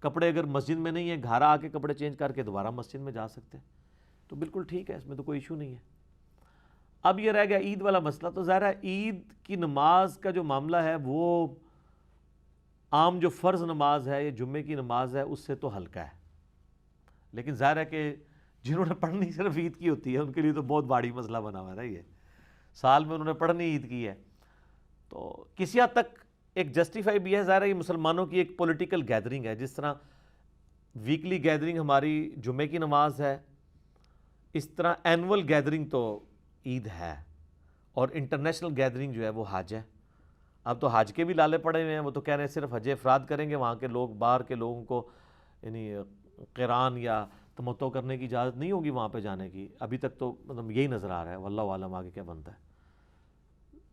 کپڑے اگر مسجد میں نہیں ہیں، گھر آ کے کپڑے چینج کر کے دوبارہ مسجد میں جا سکتے ہیں، تو بالکل ٹھیک ہے، اس میں تو کوئی ایشو نہیں ہے۔ اب یہ رہ گیا عید والا مسئلہ، تو ظاہر ہے عید کی نماز کا جو معاملہ ہے وہ عام جو فرض نماز ہے یا جمعے کی نماز ہے اس سے تو ہلکا ہے، لیکن ظاہر ہے کہ جنہوں نے پڑھنی صرف عید کی ہوتی ہے ان کے لیے تو بہت بڑی مسئلہ بنا ہوا ہے، یہ سال میں انہوں نے پڑھنی عید کی ہے، تو کسی حد تک ایک جسٹیفائی بھی ہے۔ ظاہر ہے یہ مسلمانوں کی ایک پولیٹیکل گیدرنگ ہے، جس طرح ویکلی گیدرنگ ہماری جمعے کی نماز ہے، اس طرح اینول گیدرنگ تو عید ہے، اور انٹرنیشنل گیدرنگ جو ہے وہ حج ہے۔ اب تو حج کے بھی لالے پڑے ہوئے ہیں، وہ تو کہہ رہے ہیں صرف حج افراد کریں گے، وہاں کے لوگ باہر کے لوگوں کو یعنی قران یا تمتع کرنے کی اجازت نہیں ہوگی وہاں پہ جانے کی۔ ابھی تک تو مطلب یہی نظر آ رہا ہے، واللہ عالم آگے کیا بنتا ہے۔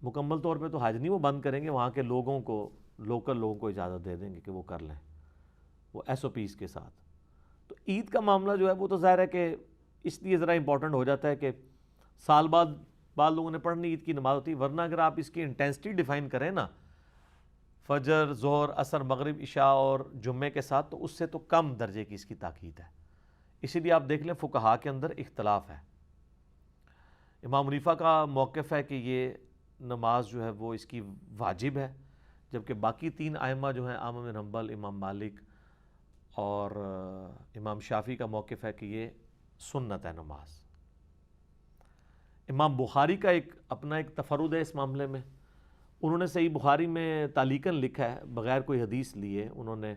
مکمل طور پہ تو حج نہیں وہ بند کریں گے، وہاں کے لوگوں کو، لوکل لوگوں کو اجازت دے دیں گے کہ وہ کر لیں، وہ ایس او پیز کے ساتھ۔ تو عید کا معاملہ جو ہے وہ تو ظاہر ہے کہ اس لیے ذرا امپورٹنٹ ہو جاتا ہے کہ سال بعد لوگوں نے پڑھنی عید کی نماز ہوتی ہے، ورنہ اگر آپ اس کی انٹینسٹی ڈیفائن کریں نا فجر، ظہر، عصر، مغرب، عشاء اور جمعے کے ساتھ، تو اس سے تو کم درجے کی اس کی تاکید ہے۔ اسی لیے آپ دیکھ لیں فقہاء کے اندر اختلاف ہے۔ امام حنیفہ کا موقف ہے کہ یہ نماز جو ہے وہ اس کی واجب ہے، جبکہ باقی تین ائمہ جو ہیں احمد بن حنبل، امام مالک اور امام شافعی کا موقف ہے کہ یہ سنت ہے نماز۔ امام بخاری کا اپنا ایک تفرد ہے اس معاملے میں، انہوں نے صحیح بخاری میں تعلیقاً لکھا ہے بغیر کوئی حدیث لیے، انہوں نے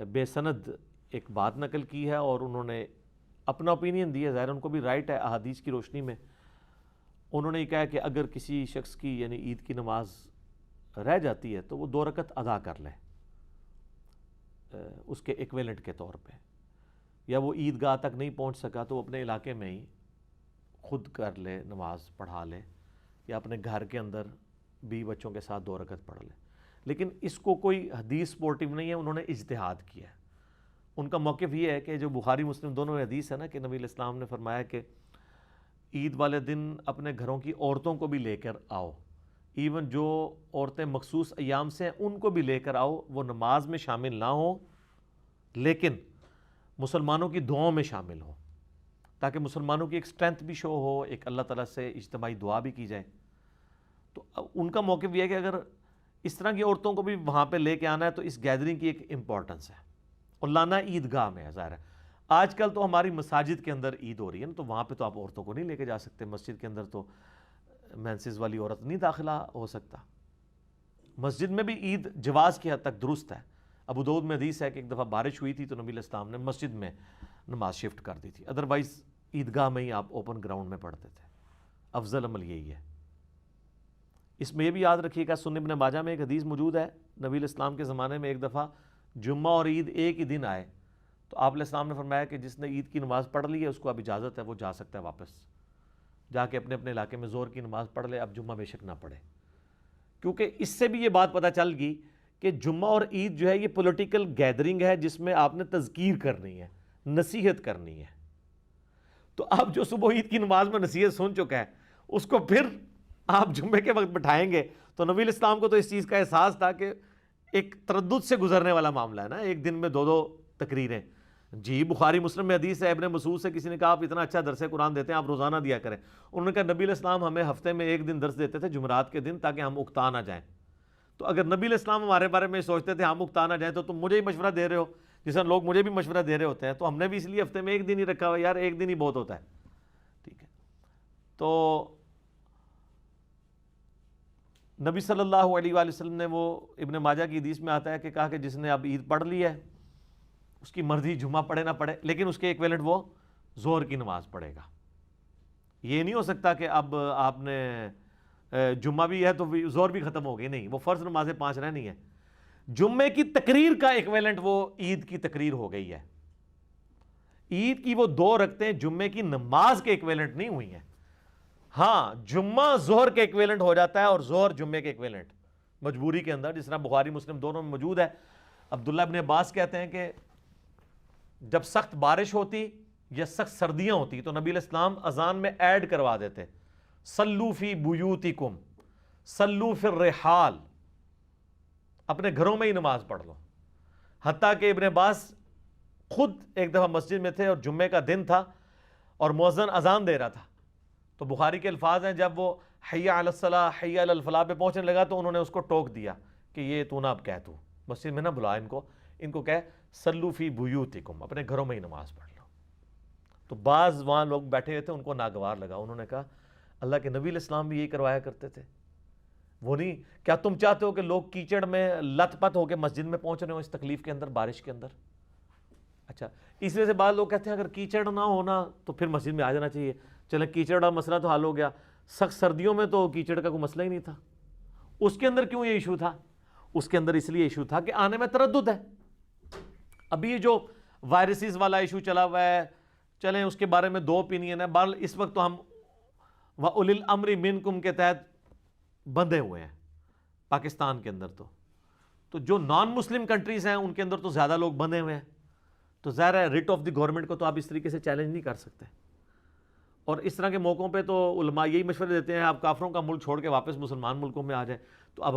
بے سند ایک بات نقل کی ہے اور انہوں نے اپنا اوپینین دیا، ظاہر ان کو بھی رائٹ ہے احادیث کی روشنی میں۔ انہوں نے یہ کہا کہ اگر کسی شخص کی یعنی عید کی نماز رہ جاتی ہے تو وہ 2 رکعت ادا کر لے اس کے ایکویلنٹ کے طور پہ، یا وہ عید گاہ تک نہیں پہنچ سکا تو وہ اپنے علاقے میں ہی خود کر لے، نماز پڑھا لے، یا اپنے گھر کے اندر بھی بچوں کے ساتھ 2 رکعت پڑھ لے۔ لیکن اس کو کوئی حدیث سپورٹیو نہیں ہے، انہوں نے اجتہاد کیا ہے۔ ان کا موقف یہ ہے کہ جو بخاری مسلم دونوں میں حدیث ہے نا کہ نبی علیہ السلام نے فرمایا کہ عید والے دن اپنے گھروں کی عورتوں کو بھی لے کر آؤ، ایون جو عورتیں مخصوص ایام سے ہیں ان کو بھی لے کر آؤ، وہ نماز میں شامل نہ ہوں لیکن مسلمانوں کی دعاؤں میں شامل ہوں، تاکہ مسلمانوں کی ایک سٹرینتھ بھی شو ہو، ایک اللہ تعالیٰ سے اجتماعی دعا بھی کی جائے۔ تو ان کا موقف یہ ہے کہ اگر اس طرح کی عورتوں کو بھی وہاں پہ لے کے آنا ہے تو اس گیدرنگ کی ایک امپورٹنس ہے، اور لانا عیدگاہ میں ہے۔ ظاہر ہے آج کل تو ہماری مساجد کے اندر عید ہو رہی ہے نا، تو وہاں پہ تو آپ عورتوں کو نہیں لے کے جا سکتے، مسجد کے اندر تو مینسز والی عورت نہیں داخلہ ہو سکتا۔ مسجد میں بھی عید جواز کی حد تک درست ہے۔ ابو داؤد میں حدیث ہے کہ ایک دفعہ بارش ہوئی تھی تو نبی علیہ السلام نے مسجد میں نماز شفٹ کر دی تھی، ادروائز عیدگاہ میں ہی آپ اوپن گراؤنڈ میں پڑھتے تھے۔ افضل عمل یہی ہے۔ اس میں یہ بھی یاد رکھیے گا، سنن ابن ماجہ میں ایک حدیث موجود ہے، نبی علیہ السلام کے زمانے میں ایک دفعہ جمعہ اور عید ایک ہی دن آئے، تو آپ علیہ السلام نے فرمایا کہ جس نے عید کی نماز پڑھ لی ہے اس کو اب اجازت ہے، وہ جا سکتا ہے واپس جا کے اپنے علاقے میں ظہر کی نماز پڑھ لے، اب جمعہ بے شک نہ پڑھے۔ کیونکہ اس سے بھی یہ بات پتہ چل گئی کہ جمعہ اور عید جو ہے یہ پولیٹیکل گیدرنگ ہے جس میں آپ نے تذکیر کرنی ہے، نصیحت کرنی ہے۔ تو اب جو صبح عید کی نماز میں نصیحت سن چکا ہے اس کو پھر آپ جمعے کے وقت بٹھائیں گے، تو نبی علیہ السلام کو تو اس چیز کا احساس تھا کہ ایک تردد سے گزرنے والا معاملہ ہے نا، ایک دن میں 2 تقریریں۔ جی بخاری مسلم میں حدیث ہے، ابن مسعود سے کسی نے کہا آپ اتنا اچھا درس قرآن دیتے ہیں، آپ روزانہ دیا کریں۔ انہوں نے کہا نبی علیہ السلام ہمیں ہفتے میں 1 دن درس دیتے تھے جمعرات کے دن، تاکہ ہم اکتا نہ جائیں۔ تو اگر نبی علیہ السلام ہمارے بارے میں سوچتے تھے ہم اکتا نہ جائیں، تو تم مجھے ہی مشورہ دے رہے ہو، جس طرح لوگ مجھے بھی مشورہ دے رہے ہوتے ہیں، تو ہم نے بھی اس لیے ہفتے میں 1 دن ہی رکھا ہوا، یار 1 دن ہی بہت ہوتا ہے، ٹھیک ہے۔ تو نبی صلی اللہ علیہ وآلہ وسلم نے، وہ ابن ماجہ کی حدیث میں آتا ہے کہ کہا کہ جس نے اب عید پڑھ لی ہے اس کی مرضی جمعہ پڑھے نہ پڑھے، لیکن اس کے ایکویلنٹ وہ ظہر کی نماز پڑھے گا۔ یہ نہیں ہو سکتا کہ اب آپ نے جمعہ بھی ہے تو ظہر بھی ختم ہو گئی، نہیں، وہ فرض نمازیں 5 رہنی ہیں۔ جمعے کی تقریر کا ایکویلنٹ وہ عید کی تقریر ہو گئی ہے، عید کی وہ 2 رکعتیں جمعے کی نماز کے ایکویلنٹ نہیں ہوئی ہیں۔ ہاں جمعہ ظہر کے ایکویلنٹ ہو جاتا ہے اور ظہر جمعے کے ایکویلنٹ مجبوری کے اندر، جس طرح بخاری مسلم دونوں میں موجود ہے۔ عبداللہ ابن عباس کہتے ہیں کہ جب سخت بارش ہوتی یا سخت سردیاں ہوتی تو نبی علیہ السلام اذان میں ایڈ کروا دیتے، صلو فی بیوتکم، صلو فی الرحال، اپنے گھروں میں ہی نماز پڑھ لو۔ حتیٰ کہ ابن عباس خود ایک دفعہ مسجد میں تھے اور جمعے کا دن تھا اور مؤذن اذان دے رہا تھا، تو بخاری کے الفاظ ہیں جب وہ حی علی الصلاح حی علی الفلاح پہ پہنچنے لگا تو انہوں نے اس کو ٹوک دیا کہ یہ تو نہ اب کہہ، تو مسجد میں نہ بلا ان کو کہہ صلو فی بیوتکم، اپنے گھروں میں ہی نماز پڑھ لو۔ تو بعض وہاں لوگ بیٹھے ہوئے تھے، ان کو ناگوار لگا، انہوں نے کہا اللہ کے نبی علیہ السلام بھی یہی کروایا کرتے تھے، وہ نہیں، کیا تم چاہتے ہو کہ لوگ کیچڑ میں لت پت ہو کے مسجد میں پہنچ رہے ہوں اس تکلیف کے اندر، بارش کے اندر؟ اچھا، اس وجہ سے بعض لوگ کہتے ہیں اگر کیچڑ نہ ہونا تو پھر مسجد میں آ جانا چاہیے، چلیں کیچڑ کا مسئلہ تو حل ہو گیا، سخت سردیوں میں تو کیچڑ کا کوئی مسئلہ ہی نہیں تھا، اس کے اندر کیوں یہ ایشو تھا؟ اس کے اندر اس لیے ایشو تھا کہ آنے میں تردد ہے۔ ابھی یہ جو وائرسز والا ایشو چلا ہوا ہے، چلیں اس کے بارے میں دو اوپینین ہے، بہرحال اس وقت تو ہم وَأُولِي الْأَمْرِ مِنْكُمْ کے تحت بندھے ہوئے ہیں پاکستان کے اندر، تو جو نان مسلم کنٹریز ہیں ان کے اندر تو زیادہ لوگ بندھے ہوئے ہیں، تو ظاہر ہے ریٹ آف دی گورنمنٹ کو تو آپ اس طریقے سے چیلنج نہیں کر سکتے۔ اور اس طرح کے موقعوں پہ تو علماء یہی مشورے دیتے ہیں آپ کافروں کا ملک چھوڑ کے واپس مسلمان ملکوں میں آ جائیں۔ تو اب